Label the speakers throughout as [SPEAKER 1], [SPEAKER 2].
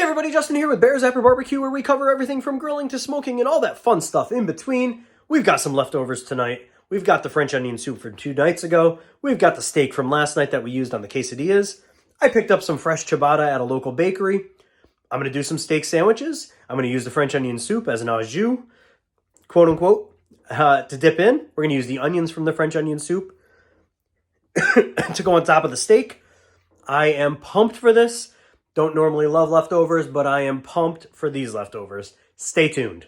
[SPEAKER 1] everybody, Justin here with Bears After Barbecue, where we cover everything from grilling to smoking and all that fun stuff in between. We've got some leftovers tonight. We've got the French onion soup from 2 nights ago. We've got the steak from last night that we used on the quesadillas. I picked up some fresh ciabatta at a local bakery. I'm going to do some steak sandwiches. I'm going to use the French onion soup as an au jus, quote unquote, to dip in. We're going to use the onions from the French onion soup to go on top of the steak. I am pumped for this. Don't normally love leftovers, but I am pumped for these leftovers. Stay tuned.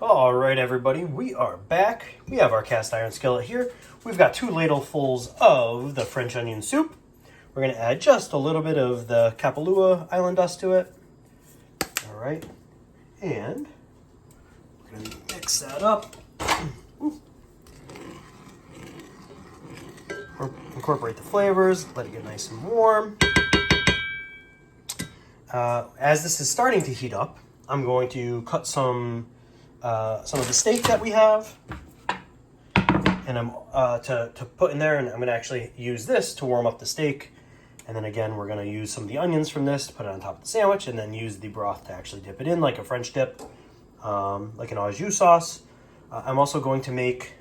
[SPEAKER 1] All right, everybody, we are back. We have our cast iron skillet here. We've got 2 ladlefuls of the French onion soup. We're going to add just a little bit of the Kapalua island dust to it. All right, and we're going to mix that up. Incorporate the flavors, let it get nice and warm. As this is starting to heat up, I'm going to cut some of the steak that we have, and I'm to put in there, and I'm going to actually use this to warm up the steak. And then again, we're going to use some of the onions from this to put it on top of the sandwich, and then use the broth to actually dip it in like a French dip, like an au jus sauce. I'm also going to make,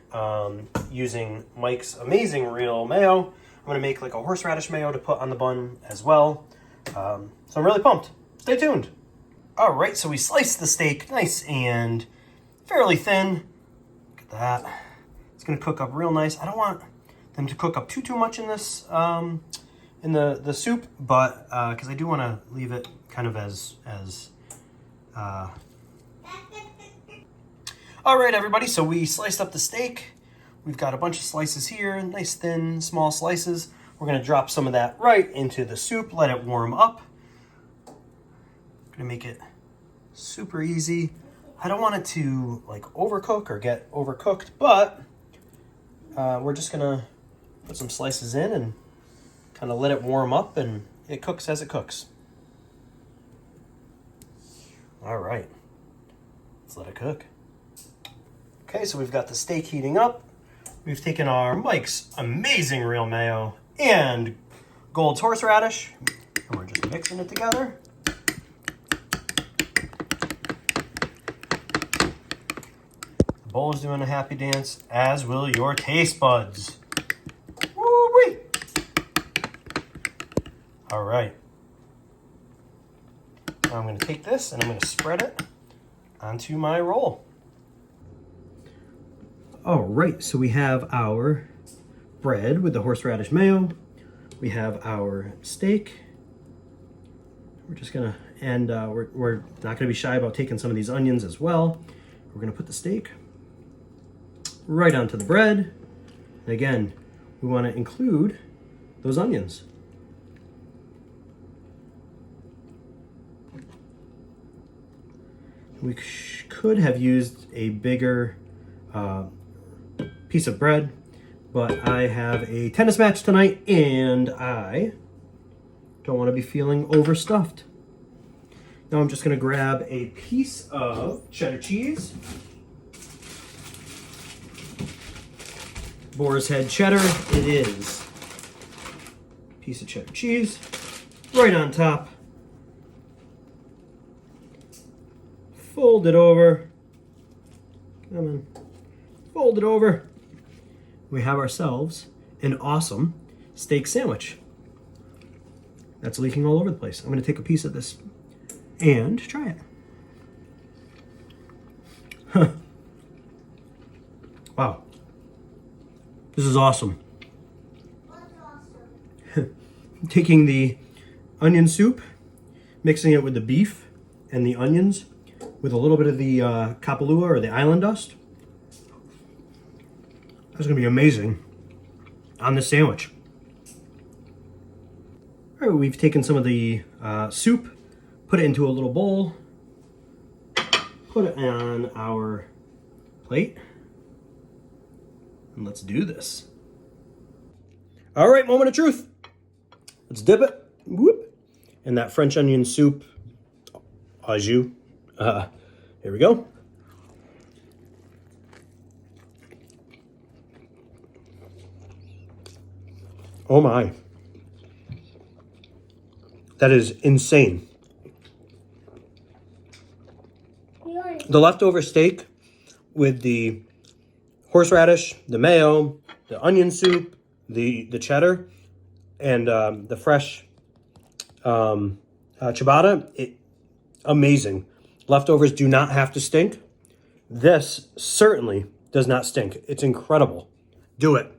[SPEAKER 1] using Mike's amazing real mayo, I'm going to make like a horseradish mayo to put on the bun as well. So I'm really pumped. Stay tuned. All right, so we sliced the steak nice and fairly thin. Look at that. It's going to cook up real nice. I don't want them to cook up too much in this, in the soup, but because I do want to leave it kind of as all right, everybody, so we sliced up the steak. We've got a bunch of slices here, nice thin small slices. We're going to drop some of that right into the soup, let it warm up. Going to make it super easy. I don't want it to like overcook or get overcooked, but we're just going to put some slices in and kind of let it warm up, and it cooks as it cooks. All right, let's let it cook. Okay, so we've got the steak heating up. We've taken our Mike's amazing real mayo and Gold's horseradish, and we're just mixing it together. The bowl is doing a happy dance, as will your taste buds. Woo-wee! All right. Now I'm going to take this and I'm going to spread it onto my roll. All right, so we have our bread with the horseradish mayo. We have our steak. We're just gonna, and we're not gonna be shy about taking some of these onions as well. We're gonna put the steak right onto the bread. And again, we wanna include those onions. We could have used a bigger piece of bread, but I have a tennis match tonight and I don't want to be feeling overstuffed. Now I'm just going to grab a piece of cheddar cheese. Boar's Head cheddar it is. Piece of cheddar cheese right on top. Fold it over. Come on. Fold it over. We have ourselves an awesome steak sandwich. That's leaking all over the place. I'm going to take a piece of this and try it. Huh. Wow. This is awesome.
[SPEAKER 2] What's awesome?
[SPEAKER 1] Taking the onion soup, mixing it with the beef and the onions with a little bit of the Kapalua or the island dust. That's going to be amazing on this sandwich. All right, we've taken some of the soup, put it into a little bowl, put it on our plate, and let's do this. All right, moment of truth. Let's dip it. Whoop. And that French onion soup, au jus, Here we go. Oh my. That is insane. The leftover steak with the horseradish, the mayo, the onion soup, the cheddar, and the fresh ciabatta, amazing. Leftovers do not have to stink. This certainly does not stink. It's incredible. Do it.